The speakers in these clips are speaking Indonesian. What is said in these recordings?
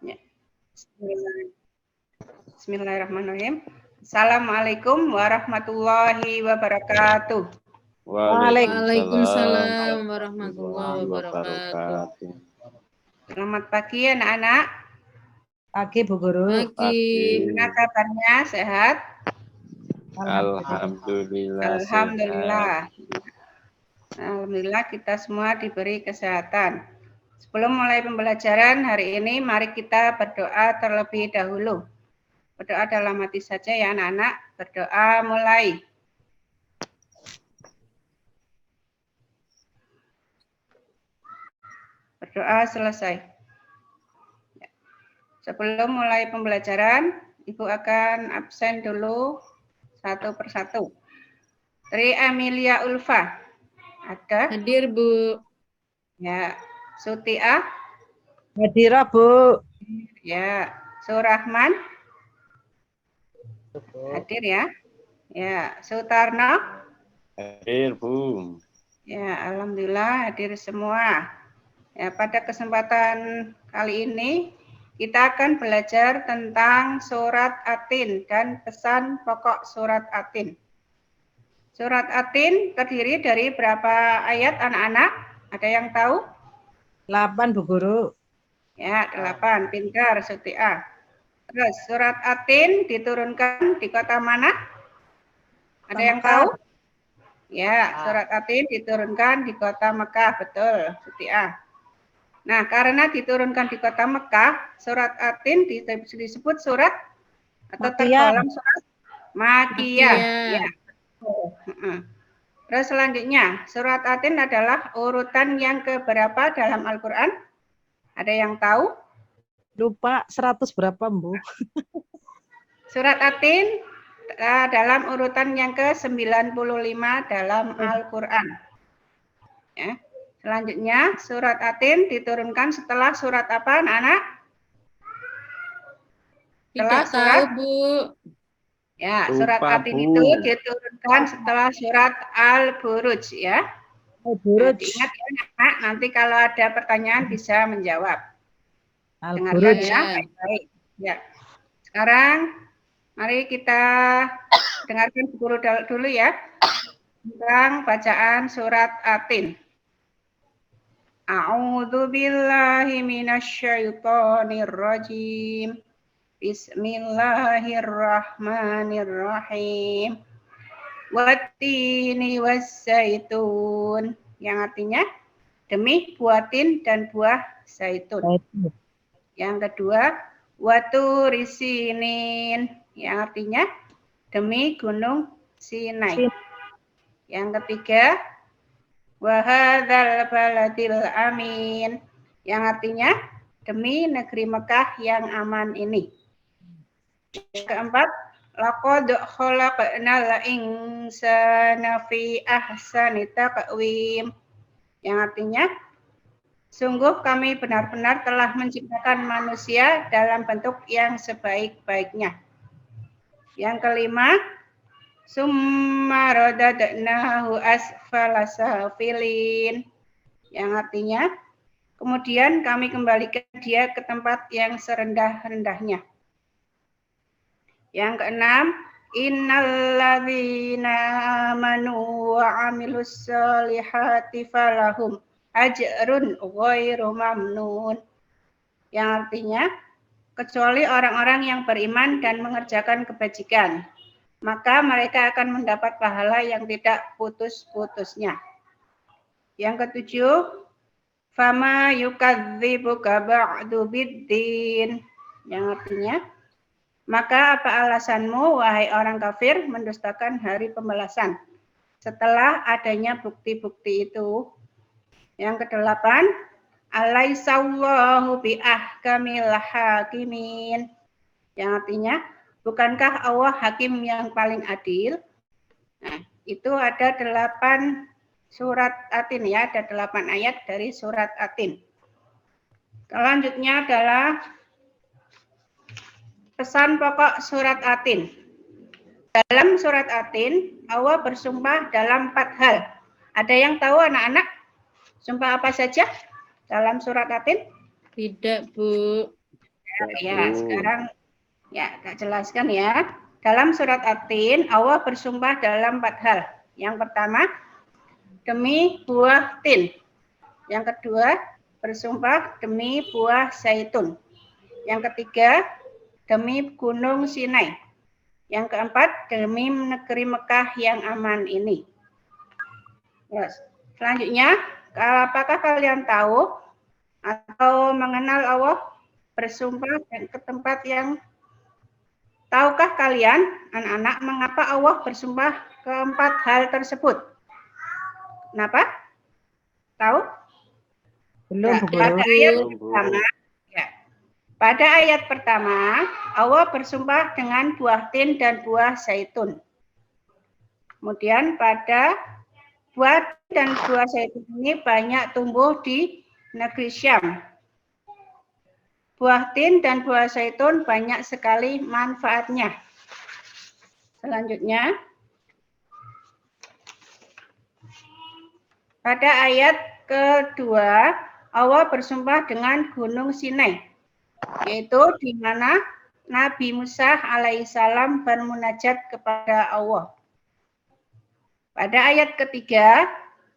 Ya. Bismillahirrahmanirrahim. Assalamualaikum warahmatullahi wabarakatuh. Waalaikumsalam warahmatullahi warahmatullahi wabarakatuh. wabarakatuh. Selamat pagi anak-anak. Pagi Bu Guru. Pagi. Gimana kabarnya? Sehat? Alhamdulillah. Alhamdulillah. Alhamdulillah kita semua diberi kesehatan. Sebelum mulai pembelajaran hari ini, mari kita berdoa terlebih dahulu. Berdoa dalam hati saja ya anak-anak. Berdoa mulai. Berdoa selesai. Sebelum mulai pembelajaran, Ibu akan absen dulu satu persatu. Tri Amelia Ulfa. Ada? Hadir, Bu. Ya. Sutia. Hadira Bu. Ya. Surahman. Hadir ya. Ya. Sutarno. Hadir, Bu. Ya, alhamdulillah hadir semua. Ya, pada kesempatan kali ini kita akan belajar tentang surat Atin dan pesan pokok surat Atin. Surat Atin terdiri dari berapa ayat anak-anak? Ada yang tahu? 8 Bu Guru. Ya, 8. Pintar, Sutia. Terus, surat Atin diturunkan di kota mana? Ada yang tahu? Ya, surat Atin diturunkan di kota Mekah. Betul, Sutia. Nah, karena diturunkan di kota Mekah, surat Atin disebut surat atau tergolong surat Makiyah. Ya. Terus selanjutnya, surat Atin adalah urutan yang keberapa dalam Al-Quran? Ada yang tahu? Lupa 100 berapa, Bu? Surat Atin dalam urutan yang ke-95 dalam Al-Quran. Ya. Selanjutnya, surat Atin diturunkan setelah surat apa, anak-anak? Tidak tahu, Bu. Ya, surat Atin itu diturunkan setelah surat Al-Buruj ya. Al-Buruj. Ingat ya, anak, nanti kalau ada pertanyaan bisa menjawab. Al-Buruj. Dengarkan ya, baik-baik. Ya. Sekarang mari kita dengarkan guru dulu ya tentang bacaan surat Atin. A'udzu billahi minasyaitonir rajim. Bismillahirrahmanirrahim. Wattini wassaitun, yang artinya demi buah tin dan buah zaitun. Yang kedua, waturisinin, yang artinya demi gunung Sinai. Yang ketiga, wahadzal baladil amin, yang artinya demi negeri Mekah yang aman ini. Yang keempat, laqad khalaqnal insana fi ahsani taqwim, yang artinya sungguh kami benar-benar telah menciptakan manusia dalam bentuk yang sebaik-baiknya. Yang kelima, summa radadnahu asfala safilin, yang artinya kemudian kami kembalikan dia ke tempat yang serendah-rendahnya. Yang keenam, innalladzina amanu wa amilus solihati falahum ajrun ghairu mamnun, yang artinya kecuali orang-orang yang beriman dan mengerjakan kebajikan, maka mereka akan mendapat pahala yang tidak putus-putusnya. Yang ketujuh, fama yukadzibuka ba'du biddin, yang artinya maka apa alasanmu wahai orang kafir mendustakan hari pembalasan setelah adanya bukti-bukti itu. Yang kedelapan, alaisallahu biahkamil hakimin, yang artinya bukankah Allah hakim yang paling adil? Nah, itu ada 8 surat Atin ya, ada 8 ayat dari surat Atin. Selanjutnya adalah pesan pokok surat Atin. Dalam surat Atin, Allah bersumpah dalam 4 hal. Ada yang tahu anak-anak? Sumpah apa saja dalam surat Atin? Tidak, Bu. Ya, sekarang ya Kak jelaskan ya. Dalam surat At-Tin, Allah bersumpah dalam 4 hal. Yang pertama, demi buah tin. Yang kedua, bersumpah demi buah zaitun. Yang ketiga, demi gunung Sinai. Yang keempat, demi negeri Mekah yang aman ini. Yes. Selanjutnya, apakah kalian tahu atau mengenal Allah bersumpah dan ke tempat yang tahukah kalian, anak-anak, mengapa Allah bersumpah keempat hal tersebut? Kenapa? Tahu? Belum, Ya, Bu pada Guru. ayat Belum, Bu. pertama, ya. Pada ayat pertama, Allah bersumpah dengan buah tin dan buah zaitun. Kemudian pada buah tin dan buah zaitun ini banyak tumbuh di negeri Syam. Buah tin dan buah zaitun banyak sekali manfaatnya. Selanjutnya, pada ayat kedua, Allah bersumpah dengan gunung Sinai, yaitu di mana Nabi Musa alaihissalam bermunajat kepada Allah. Pada ayat ketiga,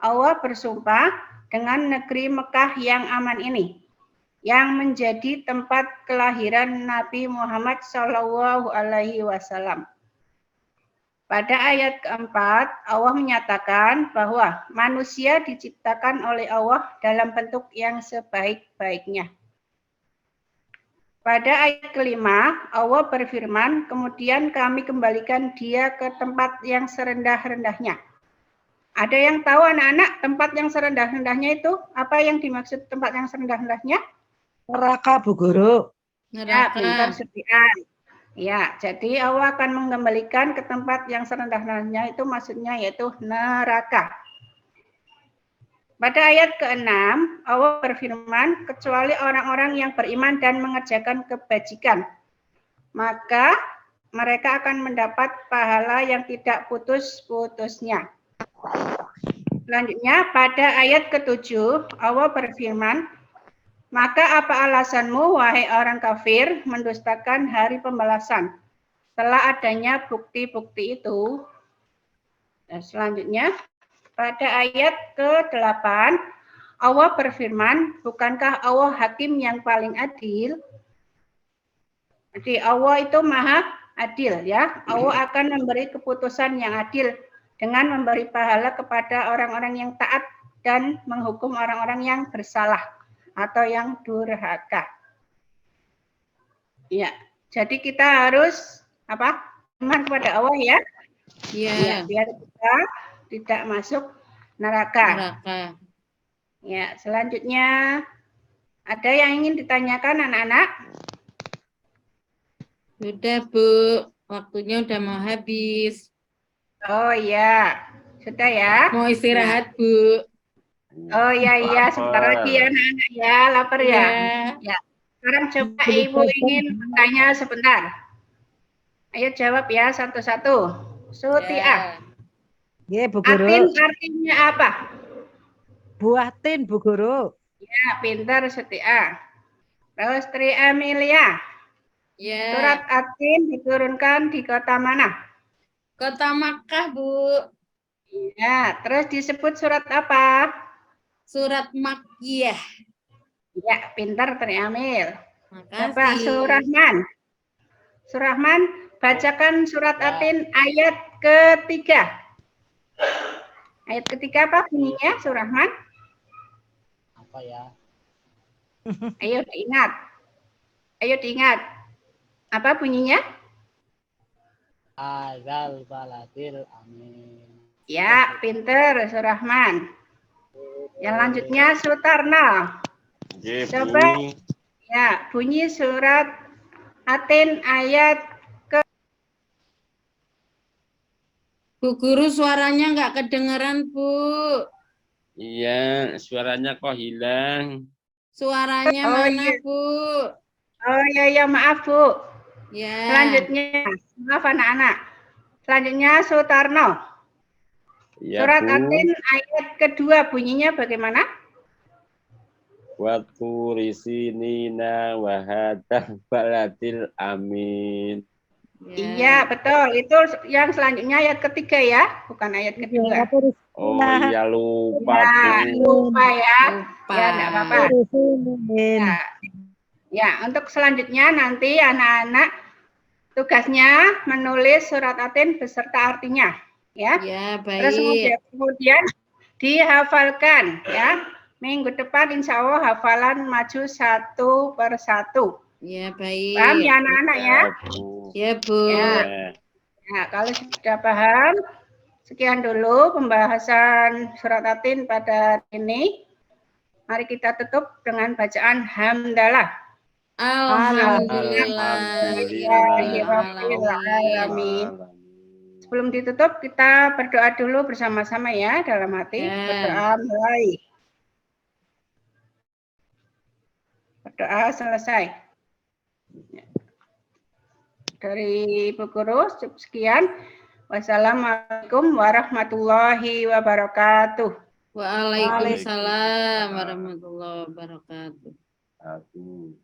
Allah bersumpah dengan negeri Mekah yang aman ini, yang menjadi tempat kelahiran Nabi Muhammad SAW. Pada ayat keempat, Allah menyatakan bahwa manusia diciptakan oleh Allah dalam bentuk yang sebaik-baiknya. Pada ayat kelima, Allah berfirman, kemudian kami kembalikan dia ke tempat yang serendah-rendahnya. Ada yang tahu anak-anak tempat yang serendah-rendahnya itu? Apa yang dimaksud tempat yang serendah-rendahnya? Neraka, Bu Guru. Ya, pintar Neraka. Setian. Ya, jadi Allah akan mengembalikan ke tempat yang serendah-rendahnya itu maksudnya yaitu neraka. Pada ayat ke-6, Allah berfirman, kecuali orang-orang yang beriman dan mengerjakan kebajikan, maka mereka akan mendapat pahala yang tidak putus-putusnya. Selanjutnya, pada ayat ke-7, Allah berfirman, maka apa alasanmu, wahai orang kafir, mendustakan hari pembalasan setelah adanya bukti-bukti itu? Dan selanjutnya, pada ayat ke-8, Allah berfirman, bukankah Allah hakim yang paling adil? Jadi Allah itu maha adil ya. Allah akan memberi keputusan yang adil dengan memberi pahala kepada orang-orang yang taat dan menghukum orang-orang yang bersalah atau yang durhaka. Ya, jadi kita harus apa? Iman kepada Allah ya. Ya. Ya, biar kita tidak masuk neraka. Neraka. Ya, selanjutnya ada yang ingin ditanyakan anak-anak? Sudah, Bu. Waktunya udah mau habis. Oh iya, sudah ya. Mau istirahat, Bu. Oh iya iya, sebentar lagi ya anak-anak ya, lapar ya. Ya. Ya. Sekarang coba Ibu ingin bertanya sebentar. Ayo jawab ya satu-satu. Sutia. Ya, Bu Atin Guru. artinya apa? Buah tin, Bu Guru. Ya, pintar Sutia. Terus Tri Amelia. Ya. Surat Atin diturunkan di kota mana? Kota Makkah, Bu. Ya, terus disebut surat apa? Surat Makkiyah. Ya, pintar Tri Amil. Coba Makasih. Surahman. Surahman, bacakan surat Atin ayat ketiga. Ayat ketiga apa bunyinya, Surahman? Apa ya? Ayo diingat. Ayo diingat. Apa bunyinya? Azal baladil amin. Ya, pinter Surahman. Yang lanjutnya Sutarno. Nggih, Bu. Coba. Ya, bunyi surat Atin ayat Bu Guru suaranya nggak kedengeran, Bu. Iya, suaranya kok hilang. Suaranya Oh, mana, iya. Bu? Oh ya maaf Bu. Ya. Selanjutnya, maaf anak-anak. Selanjutnya Sutarno. Iya, Surat Bu. Atin ayat kedua bunyinya bagaimana? wa turi sinina wa hadzal baladil amin. Iya, betul. Itu yang selanjutnya ayat ketiga ya, bukan ayat kedua. Oh iya lupa Ya, Bu. lupa ya. Lupa. Ya, enggak apa-apa. Ya. Ya, untuk selanjutnya nanti anak-anak tugasnya menulis surat Atin beserta artinya, ya. Ya, Terus baik. kemudian dihafalkan, ya. Minggu depan insya Allah hafalan maju satu per satu. Ya, baik. Paham ya anak-anak ya? Bu. Ya, Bu. Ya. Nah, kalau sudah paham, sekian dulu pembahasan surat Atin pada hari ini. Mari kita tutup dengan bacaan hamdalah. Alhamdulillahirrahmanirrahim. Sebelum ditutup, kita berdoa dulu bersama-sama ya dalam hati. Ya. Berdoa mulai. Berdoa selesai. Dari Ibu Guru, sekian. Wassalamualaikum warahmatullahi wabarakatuh. Waalaikumsalam warahmatullahi wabarakatuh. Amin.